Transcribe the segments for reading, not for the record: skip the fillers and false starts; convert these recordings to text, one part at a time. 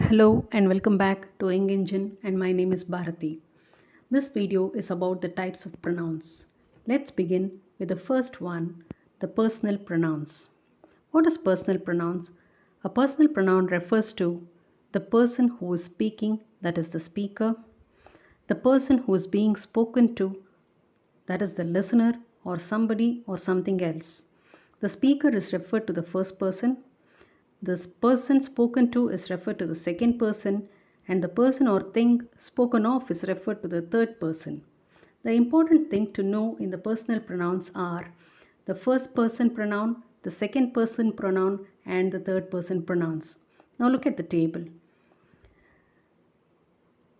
Hello and welcome back to ENG Engine, and my name is Bharati. This video is about the types of pronouns. Let's begin with the first one, the personal pronouns. What is personal pronouns? A personal pronoun refers to the person who is speaking, that is the speaker, the person who is being spoken to, that is the listener, or somebody or something else. The speaker is referred to the first person. This person spoken to is referred to the second person, and the person or thing spoken of is referred to the third person. The important thing to know in the personal pronouns are the first person pronoun, the second person pronoun, and the third person pronouns. Now look at the table.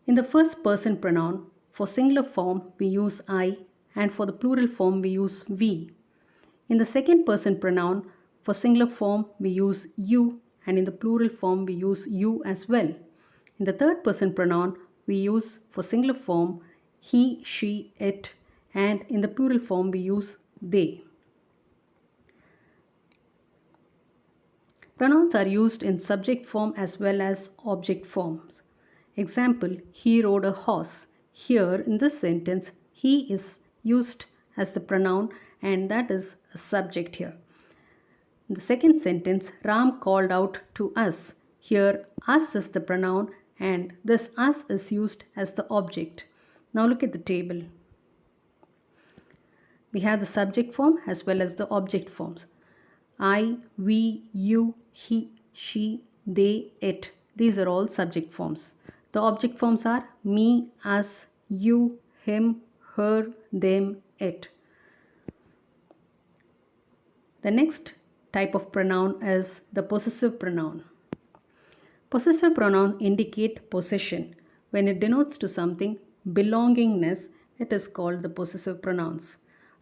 In the first person pronoun, for singular form we use I, and for the plural form we use we. In the second person pronoun, for singular form we use you, and in the plural form we use you as well. In the third person pronoun we use for singular form he, she, it, and in the plural form we use they. Pronouns are used in subject form as well as object forms. Example, he rode a horse. Here in this sentence, he is used as the pronoun, and that is a subject here. In the second sentence, Ram called out to us. Here, us is the pronoun, and this us is used as the object. Now look at the table. We have the subject form as well as the object forms. I, we, you, he, she, they, it. These are all subject forms. The object forms are me, us, you, him, her, them, it. The next type of pronoun is the possessive pronoun. Possessive pronoun indicate possession. When it denotes to something belongingness, it is called the possessive pronouns.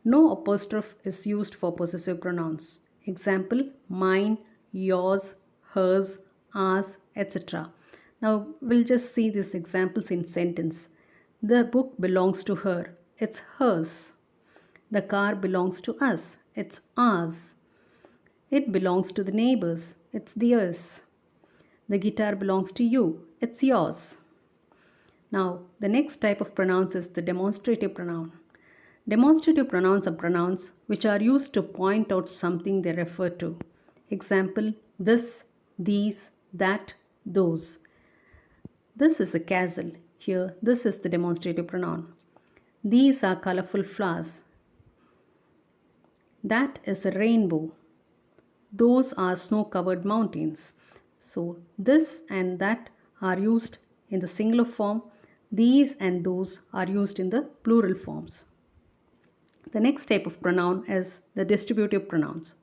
No apostrophe is used for possessive pronouns. Example, mine, yours, hers, ours, etc. Now we'll just see these examples in sentence. The book belongs to her. It's hers. The car belongs to us. It's ours. It belongs to the neighbors. It's theirs. The guitar belongs to you. It's yours. Now, the next type of pronouns is the demonstrative pronoun. Demonstrative pronouns are pronouns which are used to point out something they refer to. Example, this, these, that, those. This is a castle. Here, this is the demonstrative pronoun. These are colorful flowers. That is a rainbow. Those are snow-covered mountains. So this and that are used in the singular form. These and those are used in the plural forms. The next type of pronoun is the distributive pronouns.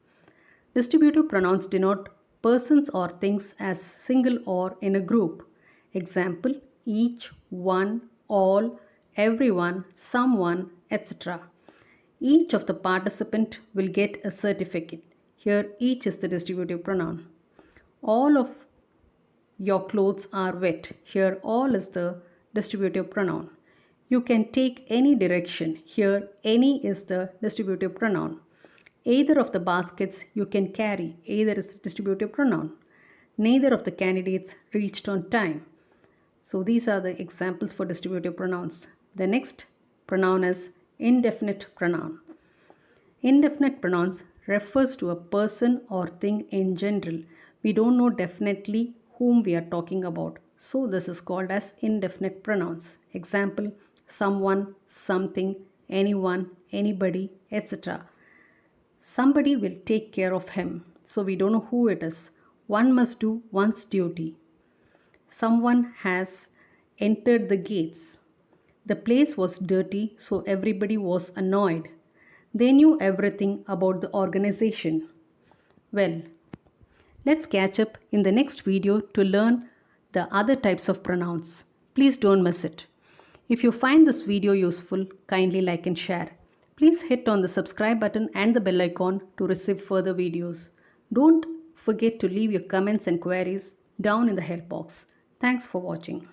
Distributive pronouns denote persons or things as single or in a group. Example, each, one, all, everyone, someone, etc. Each of the participant will get a certificate. Here, each is the distributive pronoun. All of your clothes are wet. Here, all is the distributive pronoun. You can take any direction. Here, any is the distributive pronoun. Either of the baskets you can carry. Either is the distributive pronoun. Neither of the candidates reached on time. So these are the examples for distributive pronouns. The next pronoun is indefinite pronoun. Indefinite pronouns refers to a person or thing in general. We don't know definitely whom we are talking about. So this is called as indefinite pronouns. Example, someone, something, anyone, anybody, etc. Somebody will take care of him. So we don't know who it is. One must do one's duty. Someone has entered the gates. The place was dirty, so everybody was annoyed. They knew everything about the organization. Well, let's catch up in the next video to learn the other types of pronouns. Please don't miss it. If you find this video useful, kindly like and share. Please hit on the subscribe button and the bell icon to receive further videos. Don't forget to leave your comments and queries down in the help box. Thanks for watching.